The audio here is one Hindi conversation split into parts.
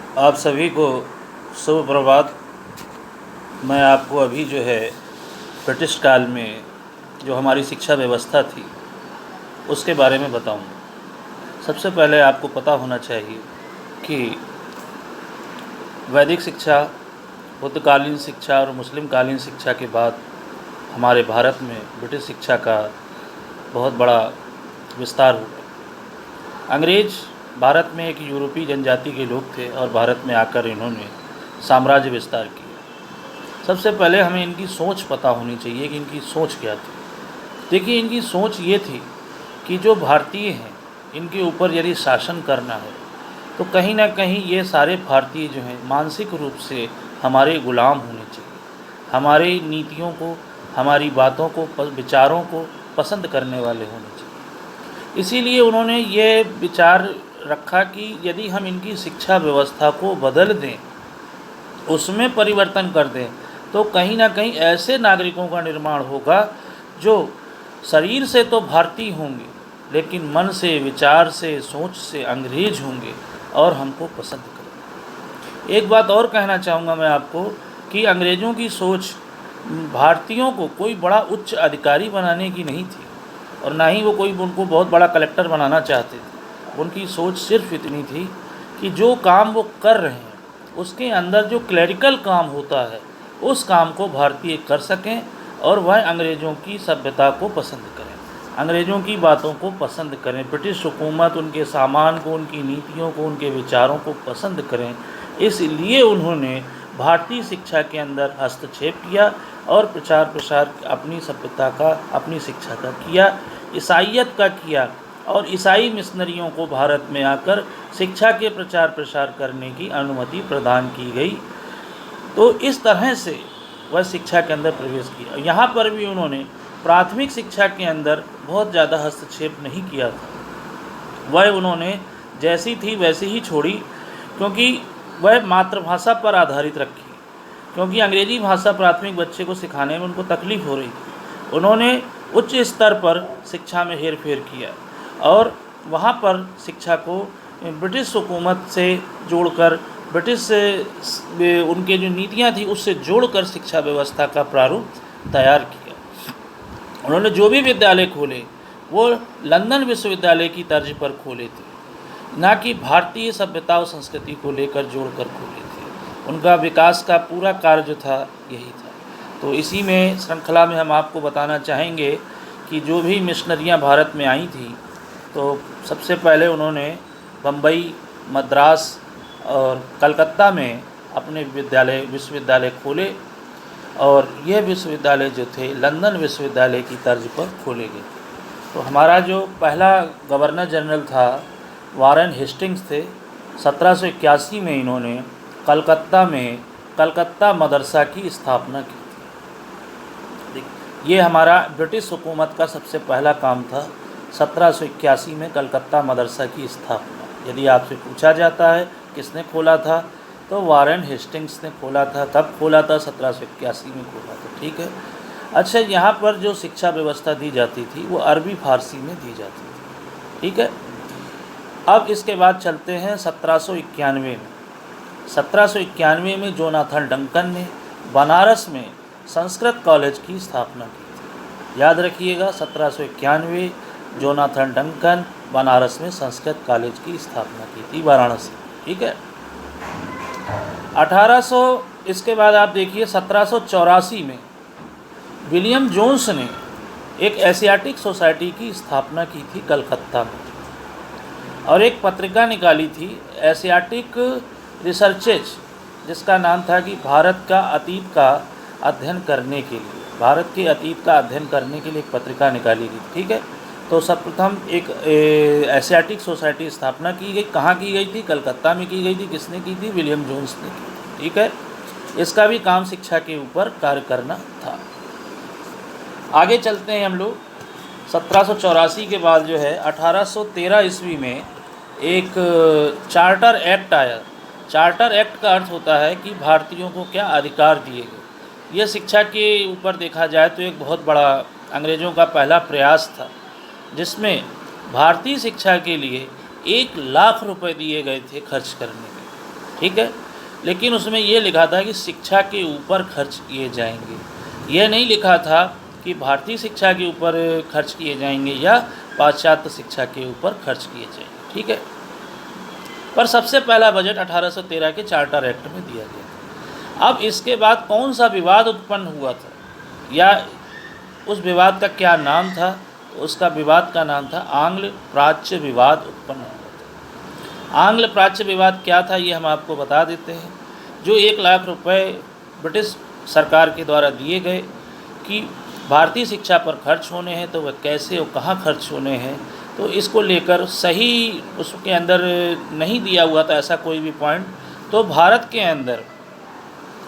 आप सभी को शुभ प्रभात। मैं आपको अभी जो है ब्रिटिश काल में जो हमारी शिक्षा व्यवस्था थी उसके बारे में बताऊंगा। सबसे पहले आपको पता होना चाहिए कि वैदिक शिक्षा, बुद्धकालीन शिक्षा और मुस्लिम कालीन शिक्षा के बाद हमारे भारत में ब्रिटिश शिक्षा का बहुत बड़ा विस्तार हुआ। अंग्रेज़ भारत में एक यूरोपीय जनजाति के लोग थे और भारत में आकर इन्होंने साम्राज्य विस्तार किया। सबसे पहले हमें इनकी सोच पता होनी चाहिए कि इनकी सोच क्या थी। देखिए, इनकी सोच ये थी कि जो भारतीय हैं इनके ऊपर यदि शासन करना है तो कहीं ना कहीं ये सारे भारतीय जो हैं मानसिक रूप से हमारे गुलाम होने चाहिए। हमारी नीतियों को, हमारी बातों को, विचारों को पसंद करने वाले होने चाहिए। इसीलिए उन्होंने ये विचार रखा कि यदि हम इनकी शिक्षा व्यवस्था को बदल दें, उसमें परिवर्तन कर दें, तो कहीं ना कहीं ऐसे नागरिकों का निर्माण होगा जो शरीर से तो भारतीय होंगे लेकिन मन से, विचार से, सोच से अंग्रेज होंगे और हमको पसंद करेंगे। एक बात और कहना चाहूँगा मैं आपको कि अंग्रेज़ों की सोच भारतीयों को कोई बड़ा उच्च अधिकारी बनाने की नहीं थी और ना ही वो कोई उनको बहुत बड़ा कलेक्टर बनाना चाहते थे। उनकी सोच सिर्फ इतनी थी कि जो काम वो कर रहे हैं उसके अंदर जो क्लरिकल काम होता है उस काम को भारतीय कर सकें और वह अंग्रेज़ों की सभ्यता को पसंद करें, अंग्रेज़ों की बातों को पसंद करें, ब्रिटिश हुकूमत उनके सामान को, उनकी नीतियों को, उनके विचारों को पसंद करें। इसलिए उन्होंने भारतीय शिक्षा के अंदर हस्तक्षेप किया और प्रचार प्रसार अपनी सभ्यता का, अपनी शिक्षा का किया, ईसाईयत का किया और ईसाई मिशनरियों को भारत में आकर शिक्षा के प्रचार प्रसार करने की अनुमति प्रदान की गई। तो इस तरह से वह शिक्षा के अंदर प्रवेश किया। यहाँ पर भी उन्होंने प्राथमिक शिक्षा के अंदर बहुत ज़्यादा हस्तक्षेप नहीं किया था। वह उन्होंने जैसी थी वैसी ही छोड़ी, क्योंकि वह मातृभाषा पर आधारित रखी, क्योंकि अंग्रेज़ी भाषा प्राथमिक बच्चे को सिखाने में उनको तकलीफ़ हो रही थी। उन्होंने उच्च स्तर पर शिक्षा में हेर फेर किया और वहाँ पर शिक्षा को ब्रिटिश हुकूमत से जोड़कर, ब्रिटिश से उनके जो नीतियाँ थी उससे जोड़कर शिक्षा व्यवस्था का प्रारूप तैयार किया। उन्होंने जो भी विद्यालय खोले वो लंदन विश्वविद्यालय की तर्ज पर खोले थे, ना कि भारतीय सभ्यता और संस्कृति को लेकर जोड़कर खोले थे। उनका विकास का पूरा कार्य जो था यही था। तो इसी में श्रृंखला में हम आपको बताना चाहेंगे कि जो भी मिशनरियाँ भारत में आई थी तो सबसे पहले उन्होंने बम्बई, मद्रास और कलकत्ता में अपने विश्वविद्यालय खोले और यह विश्वविद्यालय जो थे लंदन विश्वविद्यालय की तर्ज पर खोले गए। तो हमारा जो पहला गवर्नर जनरल था वारेन हेस्टिंग्स थे। 1781 में इन्होंने कलकत्ता में कलकत्ता मदरसा की स्थापना की थी। ये हमारा ब्रिटिश हुकूमत का सबसे पहला काम था, 1781 में कलकत्ता मदरसा की स्थापना। यदि आपसे पूछा जाता है किसने खोला था तो वारेन हेस्टिंग्स ने खोला था। कब खोला था? 1781 में खोला था। ठीक है। अच्छा, यहाँ पर जो शिक्षा व्यवस्था दी जाती थी वो अरबी फारसी में दी जाती थी। ठीक है। अब इसके बाद चलते हैं 1791 में। 1791 में जोनाथन डंकन ने बनारस में संस्कृत कॉलेज की स्थापना की थी। याद रखिएगा, 1791 जोनाथन डंकन बनारस में संस्कृत कॉलेज की स्थापना की थी, वाराणसी। ठीक है। 1800 इसके बाद आप देखिए 1784 में विलियम जोन्स ने एक एशियाटिक सोसाइटी की स्थापना की थी कलकत्ता में और एक पत्रिका निकाली थी एशियाटिक रिसर्चेज, जिसका नाम था कि भारत का अतीत का अध्ययन करने के लिए, भारत के अतीत का अध्ययन करने के लिए एक पत्रिका निकाली गई। ठीक है। तो सर्वप्रथम एक एशियाटिक सोसाइटी स्थापना की गई। कहाँ की गई थी? कलकत्ता में की गई थी। किसने की थी? विलियम जोन्स ने की थी। ठीक है। इसका भी काम शिक्षा के ऊपर कार्य करना था। आगे चलते हैं हम लोग। 1784 के बाद जो है 1813 ईस्वी में एक चार्टर एक्ट आया। चार्टर एक्ट का अर्थ होता है कि भारतीयों को क्या अधिकार दिए गए। यह शिक्षा के ऊपर देखा जाए तो एक बहुत बड़ा अंग्रेज़ों का पहला प्रयास था, जिसमें भारतीय शिक्षा के लिए 1 लाख रुपए दिए गए थे खर्च करने के। ठीक है। लेकिन उसमें ये लिखा था कि शिक्षा के ऊपर खर्च किए जाएंगे, यह नहीं लिखा था कि भारतीय शिक्षा के ऊपर खर्च किए जाएंगे या पाश्चात्य शिक्षा के ऊपर खर्च किए जाएंगे, ठीक है। पर सबसे पहला बजट 1813 के चार्टर एक्ट में दिया गया था। अब इसके बाद कौन सा विवाद उत्पन्न हुआ था या उस विवाद का क्या नाम था? उसका विवाद का नाम था आंग्ल प्राच्य विवाद उत्पन्न हुआ था। आंग्ल प्राच्य विवाद क्या था ये हम आपको बता देते हैं। जो 1 लाख रुपए ब्रिटिश सरकार के द्वारा दिए गए कि भारतीय शिक्षा पर खर्च होने हैं, तो वह कैसे और कहाँ खर्च होने हैं, तो इसको लेकर सही उसके अंदर नहीं दिया हुआ था ऐसा कोई भी पॉइंट। तो भारत के अंदर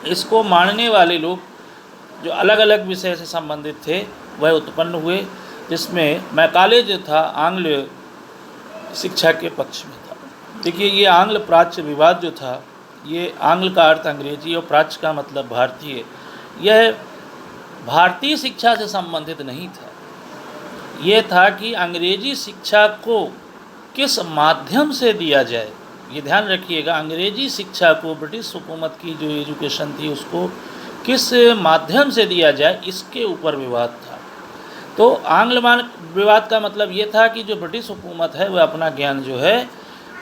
इसको मानने वाले लोग जो अलग अलग विषय से संबंधित थे वह उत्पन्न हुए, जिसमें मैकाले जो था आंग्ल शिक्षा के पक्ष में था। देखिए, ये आंग्ल प्राच्य विवाद जो था, ये आंग्ल का अर्थ अंग्रेजी और प्राच्य का मतलब भारतीय, यह भारतीय शिक्षा से संबंधित नहीं था। ये था कि अंग्रेजी शिक्षा को किस माध्यम से दिया जाए। ये ध्यान रखिएगा, अंग्रेजी शिक्षा को ब्रिटिश हुकूमत की जो एजुकेशन थी उसको किस माध्यम से दिया जाए, इसके ऊपर विवाद था। तो आंग्ल विवाद का मतलब ये था कि जो ब्रिटिश हुकूमत है वह अपना ज्ञान जो है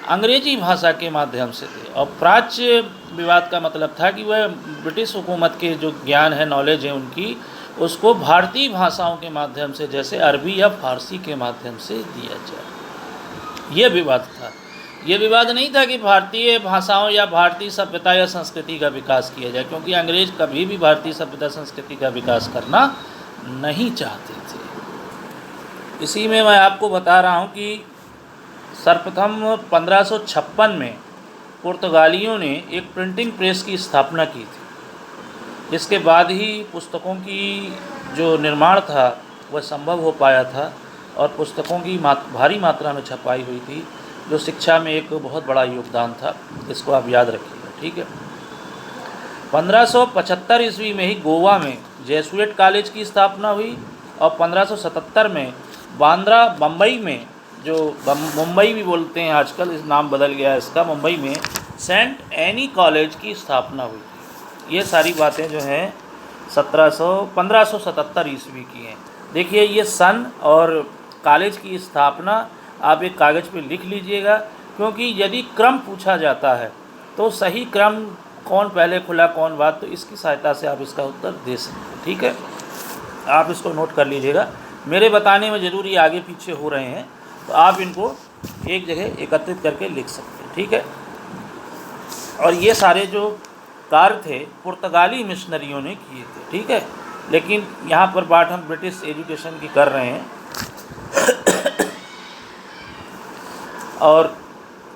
अंग्रेजी भाषा के माध्यम से दे, और प्राच्य विवाद का मतलब था कि वह ब्रिटिश हुकूमत के जो ज्ञान है, नॉलेज है उनकी, उसको भारतीय भाषाओं के माध्यम से जैसे अरबी या फारसी के माध्यम से दिया जाए। ये विवाद था। ये विवाद नहीं था कि भारतीय भाषाओं या भारतीय सभ्यता या संस्कृति का विकास किया जाए, क्योंकि अंग्रेज कभी भी भारतीय सभ्यता संस्कृति का विकास करना नहीं चाहते थे। इसी में मैं आपको बता रहा हूँ कि सर्वप्रथम 1556 में पुर्तगालियों ने एक प्रिंटिंग प्रेस की स्थापना की थी। इसके बाद ही पुस्तकों की जो निर्माण था वह संभव हो पाया था, और पुस्तकों की भारी मात्रा में छपाई हुई थी, जो शिक्षा में एक बहुत बड़ा योगदान था। इसको आप याद रखिएगा, ठीक है। 1575 ईस्वी में ही गोवा में जेसुएट कॉलेज की स्थापना हुई, और 1577 में बांद्रा बम्बई में, जो मुंबई भी बोलते हैं आजकल, इस नाम बदल गया है इसका, मुंबई में सेंट एनी कॉलेज की स्थापना हुई थी। ये सारी बातें जो हैं 1577 ईस्वी की हैं। देखिए, ये सन और कॉलेज की स्थापना आप एक कागज़ पे लिख लीजिएगा, क्योंकि यदि क्रम पूछा जाता है तो सही क्रम कौन पहले खुला कौन बाद, तो इसकी सहायता से आप इसका उत्तर दे सकते हैं, ठीक है। आप इसको नोट कर लीजिएगा। मेरे बताने में ज़रूर ये आगे पीछे हो रहे हैं, तो आप इनको एक जगह एकत्रित करके लिख सकते हैं, ठीक है। और ये सारे जो कार्य थे पुर्तगाली मिशनरियों ने किए थे, ठीक है। लेकिन यहाँ पर बात हम ब्रिटिश एजुकेशन की कर रहे हैं। और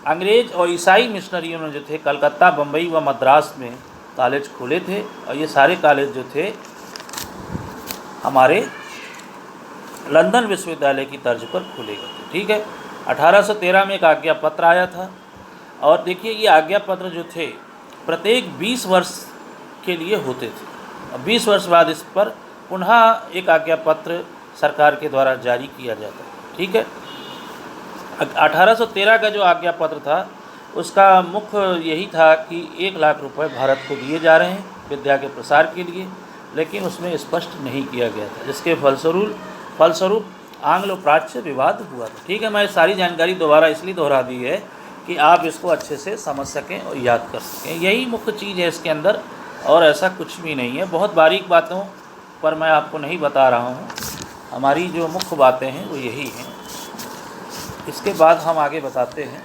अंग्रेज़ और ईसाई मिशनरियों ने जो थे कलकत्ता, बम्बई व मद्रास में कॉलेज खोले थे, और ये सारे कॉलेज जो थे हमारे लंदन विश्वविद्यालय की तर्ज पर खोले गए थे, ठीक है। 1813 में एक आज्ञा पत्र आया था, और देखिए ये आज्ञा पत्र जो थे प्रत्येक 20 वर्ष के लिए होते थे, और 20 वर्ष बाद इस पर पुनः एक आज्ञा पत्र सरकार के द्वारा जारी किया जाता है, ठीक है। 1813 का जो आज्ञा पत्र था उसका मुख्य यही था कि 1 लाख रुपए भारत को दिए जा रहे हैं विद्या के प्रसार के लिए, लेकिन उसमें स्पष्ट नहीं किया गया था, जिसके फलस्वरूप आंग्ल प्राच्य विवाद हुआ था, ठीक है। मैं सारी जानकारी दोबारा इसलिए दोहरा दी है कि आप इसको अच्छे से समझ सकें और याद कर सकें। यही मुख्य चीज़ है इसके अंदर, और ऐसा कुछ भी नहीं है। बहुत बारीक बातों पर मैं आपको नहीं बता रहा हूँ, हमारी जो मुख्य बातें हैं वो यही हैं। इसके बाद हम आगे बताते हैं।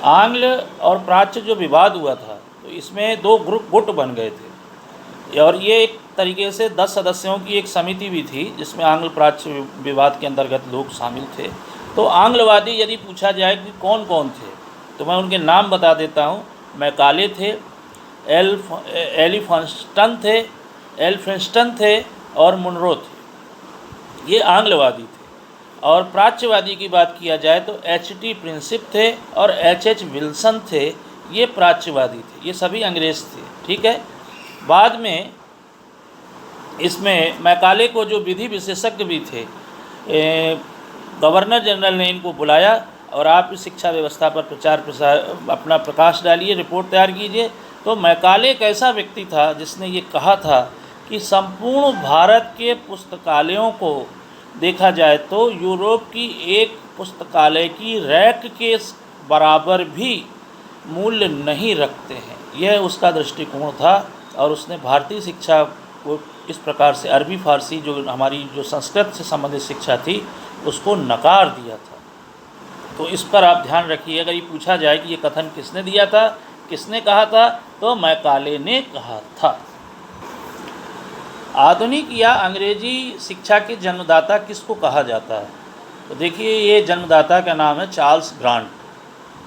आंग्ल और प्राच्य जो विवाद हुआ था, तो इसमें 2 गुट बन गए थे, और ये एक तरीके से 10 सदस्यों की एक समिति भी थी, जिसमें आंग्ल प्राच्य विवाद के अंतर्गत लोग शामिल थे। तो आंग्लवादी यदि पूछा जाए कि कौन कौन थे, तो मैं उनके नाम बता देता हूँ। मैकाले थे, एल्फिंस्टन थे और मुनरो थे, ये आंग्लवादी थे। और प्राच्यवादी की बात किया जाए तो H.T. प्रिंसिप थे और H.H. विल्सन थे, ये प्राच्यवादी थे, ये सभी अंग्रेज़ थे, ठीक है। बाद में इसमें मैकाले को जो विधि विशेषज्ञ भी थे, गवर्नर जनरल ने इनको बुलाया और आप इस शिक्षा व्यवस्था पर प्रचार प्रसार अपना प्रकाश डालिए, रिपोर्ट तैयार कीजिए। तो मैकाले एक ऐसा व्यक्ति था जिसने ये कहा था कि संपूर्ण भारत के पुस्तकालयों को देखा जाए तो यूरोप की एक पुस्तकालय की रैक के बराबर भी मूल्य नहीं रखते हैं। यह उसका दृष्टिकोण था और उसने भारतीय शिक्षा को इस प्रकार से अरबी फ़ारसी जो हमारी जो संस्कृत से संबंधित शिक्षा थी उसको नकार दिया था। तो इस पर आप ध्यान रखिए। अगर ये पूछा जाए कि ये कथन किसने दिया था, किसने कहा था, तो मैकाले ने कहा था। आधुनिक या अंग्रेजी शिक्षा के जन्मदाता किसको कहा जाता है? तो देखिए, ये जन्मदाता का नाम है चार्ल्स ग्रांट।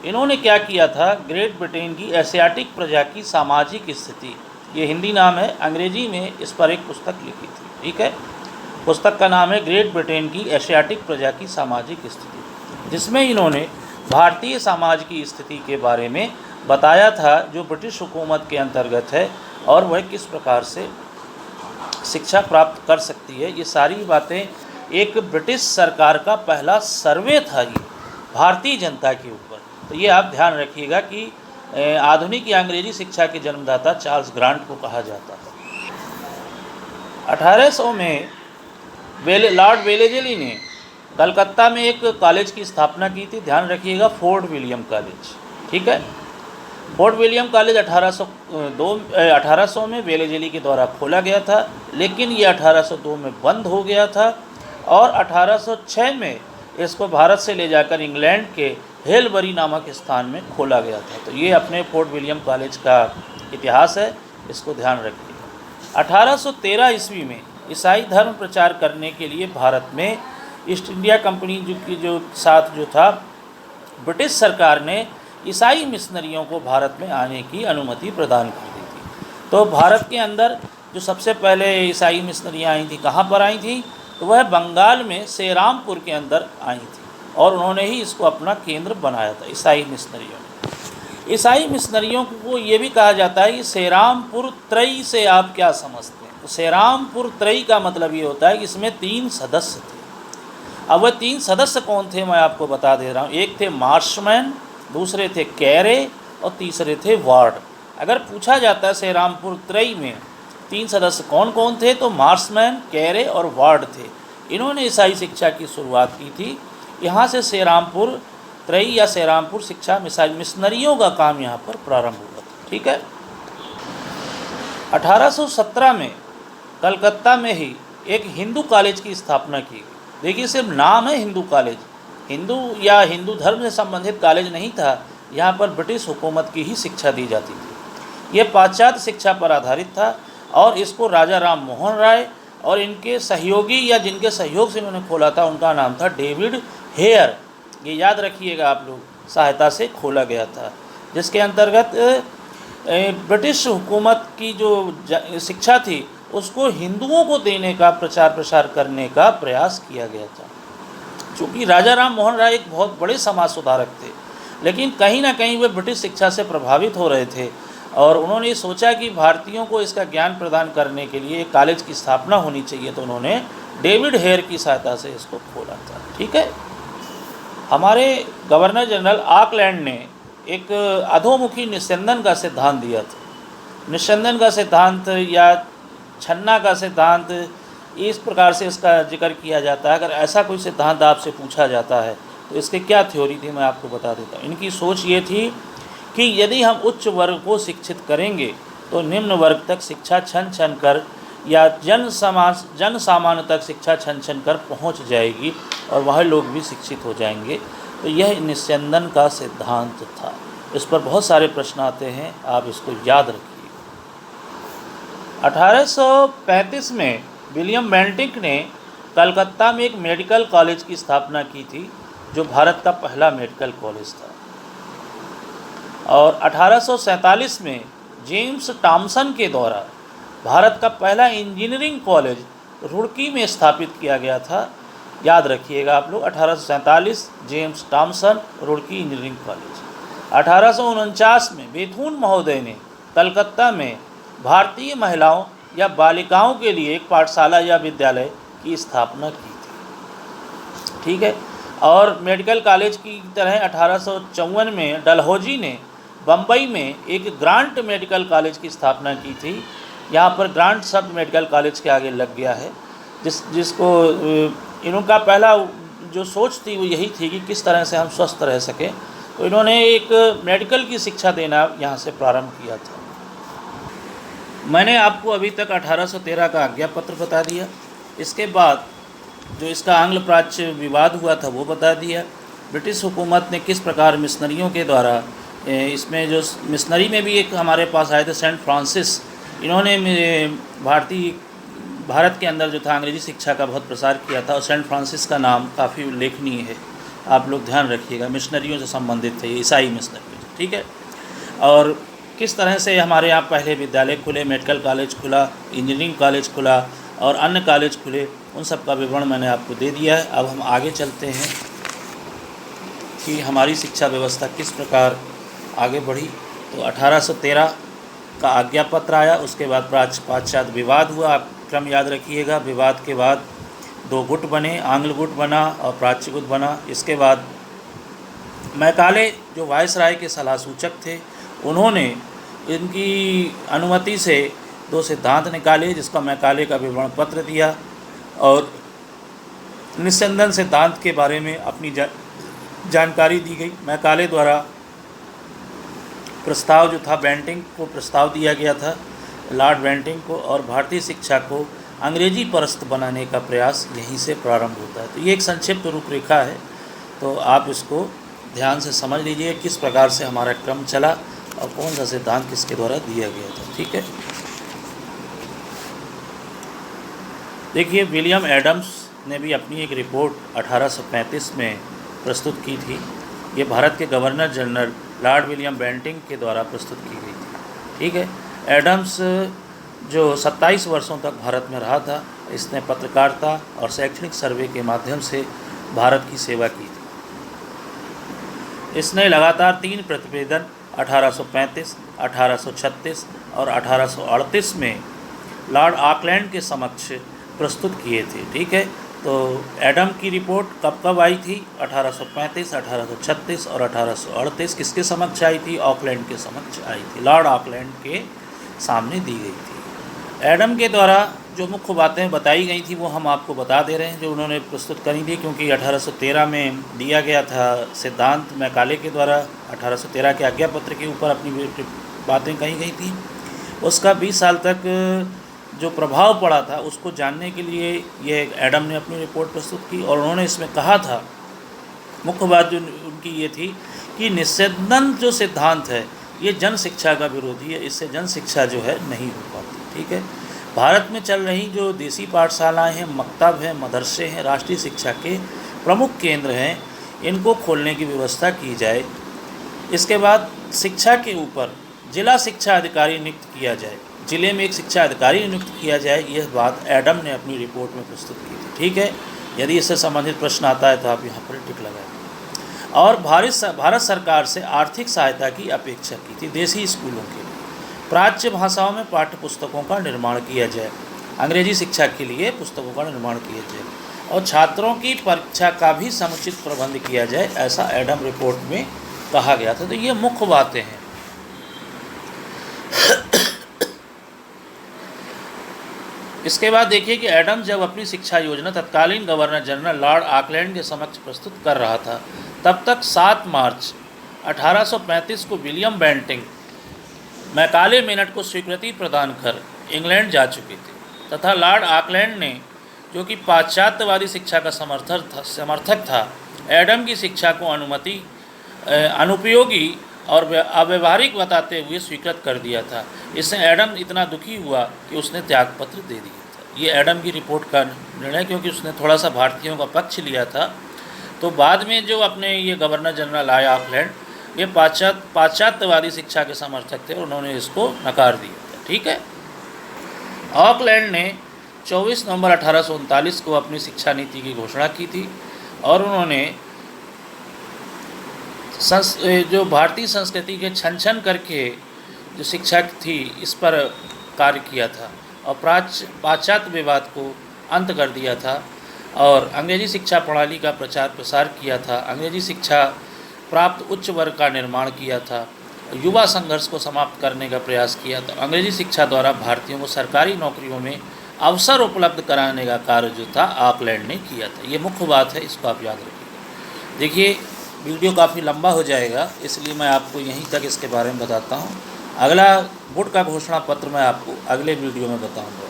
इन्होंने क्या किया था, ग्रेट ब्रिटेन की एशियाटिक प्रजा की सामाजिक स्थिति, ये हिंदी नाम है, अंग्रेजी में इस पर एक पुस्तक लिखी थी। ठीक है, पुस्तक का नाम है ग्रेट ब्रिटेन की एशियाटिक प्रजा की सामाजिक स्थिति, जिसमें इन्होंने भारतीय समाज की स्थिति के बारे में बताया था जो ब्रिटिश हुकूमत के अंतर्गत है और वह किस प्रकार से शिक्षा प्राप्त कर सकती है। ये सारी बातें, एक ब्रिटिश सरकार का पहला सर्वे था ये भारतीय जनता के ऊपर। तो ये आप ध्यान रखिएगा कि आधुनिक या अंग्रेजी शिक्षा के जन्मदाता चार्ल्स ग्रांट को कहा जाता था। 1800 में लॉर्ड वेलेजली ने कलकत्ता में एक कॉलेज की स्थापना की थी। ध्यान रखिएगा, फोर्ट विलियम कॉलेज। ठीक है, फोर्ट विलियम कॉलेज 1800 में वेलेजली के द्वारा खोला गया था, लेकिन ये 1802 में बंद हो गया था और 1806 में इसको भारत से ले जाकर इंग्लैंड के हेलबरी नामक स्थान में खोला गया था। तो ये अपने फोर्ट विलियम कॉलेज का इतिहास है, इसको ध्यान रखिएगा। 1813 ईस्वी में ईसाई धर्म प्रचार करने के लिए भारत में ईस्ट इंडिया कंपनी जो था, ब्रिटिश सरकार ने ईसाई मिशनरियों को भारत में आने की अनुमति प्रदान कर दी थी। तो भारत के अंदर जो सबसे पहले ईसाई मिशनरियाँ आई थी, कहाँ पर आई थी, तो वह बंगाल में सेरामपुर के अंदर आई थी और उन्होंने ही इसको अपना केंद्र बनाया था, ईसाई मिशनरियों ने। ईसाई मिशनरियों को ये भी कहा जाता है कि सेरामपुर त्रयी से आप क्या समझते हैं। तो सेरामपुर त्रयी का मतलब ये होता है कि इसमें 3 सदस्य थे। अब वह 3 सदस्य कौन थे, मैं आपको बता दे रहा हूँ। एक थे मार्शमैन, दूसरे थे कैरे और तीसरे थे वार्ड। अगर पूछा जाता है सेरामपुर त्रयी में 3 सदस्य कौन कौन थे, तो मार्शमैन, कैरे और वार्ड थे। इन्होंने ईसाई शिक्षा की शुरुआत की थी। यहाँ से सेरामपुर त्रयी या सेरामपुर शिक्षा मिशनरियों का काम यहाँ पर प्रारंभ हुआ था। ठीक है, 1817 में कलकत्ता में ही एक हिंदू कॉलेज की स्थापना की गई। देखिए, सिर्फ नाम है हिंदू कॉलेज, हिंदू या हिंदू धर्म से संबंधित कॉलेज नहीं था। यहाँ पर ब्रिटिश हुकूमत की ही शिक्षा दी जाती थी। ये पाश्चात्य शिक्षा पर आधारित था और इसको राजा राम मोहन राय और इनके सहयोगी या जिनके सहयोग से इन्होंने खोला था, उनका नाम था डेविड हेयर। ये याद रखिएगा आप लोग, सहायता से खोला गया था, जिसके अंतर्गत ब्रिटिश हुकूमत की जो शिक्षा थी उसको हिंदुओं को देने का प्रचार प्रसार करने का प्रयास किया गया था। चूँकि राजा राम मोहन राय एक बहुत बड़े समाज सुधारक थे, लेकिन कहीं ना कहीं वे ब्रिटिश शिक्षा से प्रभावित हो रहे थे और उन्होंने सोचा कि भारतीयों को इसका ज्ञान प्रदान करने के लिए एक कॉलेज की स्थापना होनी चाहिए। तो उन्होंने डेविड हेयर की सहायता से इसको खोला था। ठीक है, हमारे गवर्नर जनरल ऑकलैंड ने एक अधोमुखी निस्यंदन का सिद्धांत दिया था। निस्यंदन का सिद्धांत या छन्ना का सिद्धांत, इस प्रकार से इसका जिक्र किया जाता है। अगर ऐसा कोई सिद्धांत आपसे पूछा जाता है तो इसके क्या थ्योरी थी, मैं आपको बता देता हूँ। इनकी सोच ये थी कि यदि हम उच्च वर्ग को शिक्षित करेंगे तो निम्न वर्ग तक शिक्षा छन छन कर या जन सामान्य तक शिक्षा छन छन कर पहुँच जाएगी और वह लोग भी शिक्षित हो जाएंगे। तो यह निस्यंदन का सिद्धांत था। इस पर बहुत सारे प्रश्न आते हैं, आप इसको याद रखिए। 1835 में विलियम बेंटिक ने कलकत्ता में एक मेडिकल कॉलेज की स्थापना की थी, जो भारत का पहला मेडिकल कॉलेज था। और 1847 में जेम्स टॉमसन के द्वारा भारत का पहला इंजीनियरिंग कॉलेज रुड़की में स्थापित किया गया था। याद रखिएगा आप लोग, 1847 James Thomson, Roorkee engineering college. 1849 में बेथून महोदय ने कलकत्ता में भारतीय महिलाओं या बालिकाओं के लिए एक पाठशाला या विद्यालय की स्थापना की थी। ठीक है, और मेडिकल कॉलेज की तरह 1854 में डलहौजी ने बम्बई में एक ग्रांट मेडिकल कॉलेज की स्थापना की थी। यहाँ पर ग्रांट शब्द मेडिकल कॉलेज के आगे लग गया है, जिसको इनका पहला जो सोच थी वो यही थी कि किस तरह से हम स्वस्थ रह सकें। तो इन्होंने एक मेडिकल की शिक्षा देना यहाँ से प्रारंभ किया था। मैंने आपको अभी तक 1813 का आज्ञा पत्र बता दिया। इसके बाद जो इसका आंग्ल प्राच्य विवाद हुआ था वो बता दिया। ब्रिटिश हुकूमत ने किस प्रकार मिशनरियों के द्वारा, इसमें जो मिशनरी में भी एक हमारे पास आए थे सेंट फ्रांसिस, इन्होंने भारत के अंदर जो था अंग्रेज़ी शिक्षा का बहुत प्रसार किया था। और सेंट फ्रांसिस का नाम काफ़ी उल्लेखनीय है, आप लोग ध्यान रखिएगा। मिशनरियों से संबंधित थे, ईसाई मिशनरी, ठीक है। और किस तरह से हमारे यहाँ पहले विद्यालय खुले, मेडिकल कॉलेज खुला, इंजीनियरिंग कॉलेज खुला और अन्य कॉलेज खुले, उन सब का विवरण मैंने आपको दे दिया है। अब हम आगे चलते हैं कि हमारी शिक्षा व्यवस्था किस प्रकार आगे बढ़ी। तो 1813 का आज्ञा पत्र आया, उसके बाद पाश्चात्य विवाद हुआ। आप क्रम याद रखिएगा। विवाद के बाद दो गुट बने, आंग्ल गुट बना और प्राच्य गुट बना। इसके बाद मैकाले जो वायसराय के सलाह सूचक थे, उन्होंने इनकी अनुमति से दो सिद्धांत निकाले, जिसका मैकाले का विवरण पत्र दिया और निस्यंदन सिद्धांत के बारे में अपनी जानकारी दी गई। मैकाले द्वारा प्रस्ताव जो था बेंटिंग को प्रस्ताव दिया गया था, लॉर्ड बेंटिंग को, और भारतीय शिक्षा को अंग्रेजी परस्त बनाने का प्रयास यहीं से प्रारंभ होता है। तो ये एक संक्षिप्त रूपरेखा है, तो आप इसको ध्यान से समझ लीजिए किस प्रकार से हमारा क्रम चला और कौन सा सिद्धांत किसके द्वारा दिया गया था, ठीक है। देखिए, विलियम एडम्स ने भी अपनी एक रिपोर्ट 1835 में प्रस्तुत की थी। ये भारत के governor general Lord William Bentinck के द्वारा प्रस्तुत की गई थी, ठीक है। एडम्स जो 27 वर्षों तक भारत में रहा था, इसने पत्रकारिता और शैक्षणिक सर्वे के माध्यम से भारत की सेवा की थी। इसने लगातार 3 प्रतिवेदन 1835, 1836 और 1838 में लॉर्ड ऑकलैंड के समक्ष प्रस्तुत किए थे, ठीक है। तो एडम की रिपोर्ट कब कब आई थी? 1835, 1836 और 1838 किसके समक्ष आई थी? ऑकलैंड के समक्ष आई थी, लॉर्ड ऑकलैंड के सामने दी गई थी। एडम के द्वारा जो मुख्य बातें बताई गई थी वो हम आपको बता दे रहे हैं, जो उन्होंने प्रस्तुत करी थी, क्योंकि 1813 में दिया गया था सिद्धांत मैकाले के द्वारा। 1813 के आज्ञा पत्र के ऊपर अपनी बातें कही गई थी। उसका 20 साल तक जो प्रभाव पड़ा था उसको जानने के लिए ये एडम ने अपनी रिपोर्ट प्रस्तुत की, और उन्होंने इसमें कहा था, मुख्य बात जो उनकी ये थी कि निस्यंदन जो सिद्धांत है ये जन शिक्षा का विरोधी है, इससे जन शिक्षा जो है नहीं हो पाती, ठीक है। भारत में चल रही जो देसी पाठशालाएं हैं, मकतब हैं, मदरसे हैं, राष्ट्रीय शिक्षा के प्रमुख केंद्र हैं, इनको खोलने की व्यवस्था की जाए। इसके बाद शिक्षा के ऊपर जिला शिक्षा अधिकारी नियुक्त किया जाए, जिले में एक शिक्षा अधिकारी नियुक्त किया जाए। यह बात एडम ने अपनी रिपोर्ट में प्रस्तुत की थी, ठीक है। यदि इससे संबंधित प्रश्न आता है तो आप यहाँ पर टिक लगाएं। और भारत सरकार से आर्थिक सहायता की अपेक्षा की थी देसी स्कूलों के लिए। प्राच्य भाषाओं में पाठ्य पुस्तकों का निर्माण किया जाए, अंग्रेजी शिक्षा के लिए पुस्तकों का निर्माण किया जाए, और छात्रों की परीक्षा का भी समुचित प्रबंध किया जाए, ऐसा एडम रिपोर्ट में कहा गया था। तो ये मुख्य बातें हैं। इसके बाद देखिए कि एडम जब अपनी शिक्षा योजना तत्कालीन गवर्नर जनरल लॉर्ड ऑकलैंड के समक्ष प्रस्तुत कर रहा था, तब तक 7 मार्च 1835 को विलियम बेंटिंग मैकाले मिनट को स्वीकृति प्रदान कर इंग्लैंड जा चुके थे, तथा लॉर्ड ऑकलैंड ने, जो कि पाश्चात्यवादी शिक्षा का समर्थक था, एडम की शिक्षा को अनुपयोगी और अव्यवहारिक बताते हुए स्वीकृत कर दिया था। इससे एडम इतना दुखी हुआ कि उसने त्यागपत्र दे दिया था। ये एडम की रिपोर्ट का निर्णय, क्योंकि उसने थोड़ा सा भारतीयों का पक्ष लिया था। तो बाद में जो अपने ये गवर्नर जनरल आया ऑकलैंड, ये पाश्चात्यवादी शिक्षा के समर्थक थे, उन्होंने इसको नकार दिया था, ठीक है। ऑकलैंड ने 24 नवंबर 1839 को अपनी शिक्षा नीति की घोषणा की थी, और उन्होंने जो भारतीय संस्कृति के छन करके जो शिक्षा थी इस पर कार्य किया था, और पाश्चात्य विवाद को अंत कर दिया था। और अंग्रेजी शिक्षा प्रणाली का प्रचार प्रसार किया था, अंग्रेजी शिक्षा प्राप्त उच्च वर्ग का निर्माण किया था, युवा संघर्ष को समाप्त करने का प्रयास किया था। अंग्रेजी शिक्षा द्वारा भारतीयों को सरकारी नौकरियों में अवसर उपलब्ध कराने का कार्य जो था ऑकलैंड ने किया था। ये मुख्य बात है, इसको आप याद रखिए। देखिए वीडियो काफ़ी लंबा हो जाएगा, इसलिए मैं आपको यहीं तक इसके बारे में बताता हूँ। अगला बोर्ड का घोषणा पत्र मैं आपको अगले वीडियो में बताऊँगा,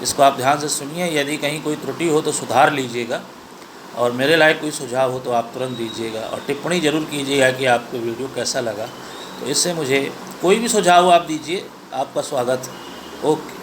इसको आप ध्यान से सुनिए। यदि कहीं कोई त्रुटि हो तो सुधार लीजिएगा, और मेरे लायक कोई सुझाव हो तो आप तुरंत दीजिएगा, और टिप्पणी ज़रूर कीजिएगा कि आपको वीडियो कैसा लगा। तो इससे मुझे कोई भी सुझाव आप दीजिए, आपका स्वागत है। ओके।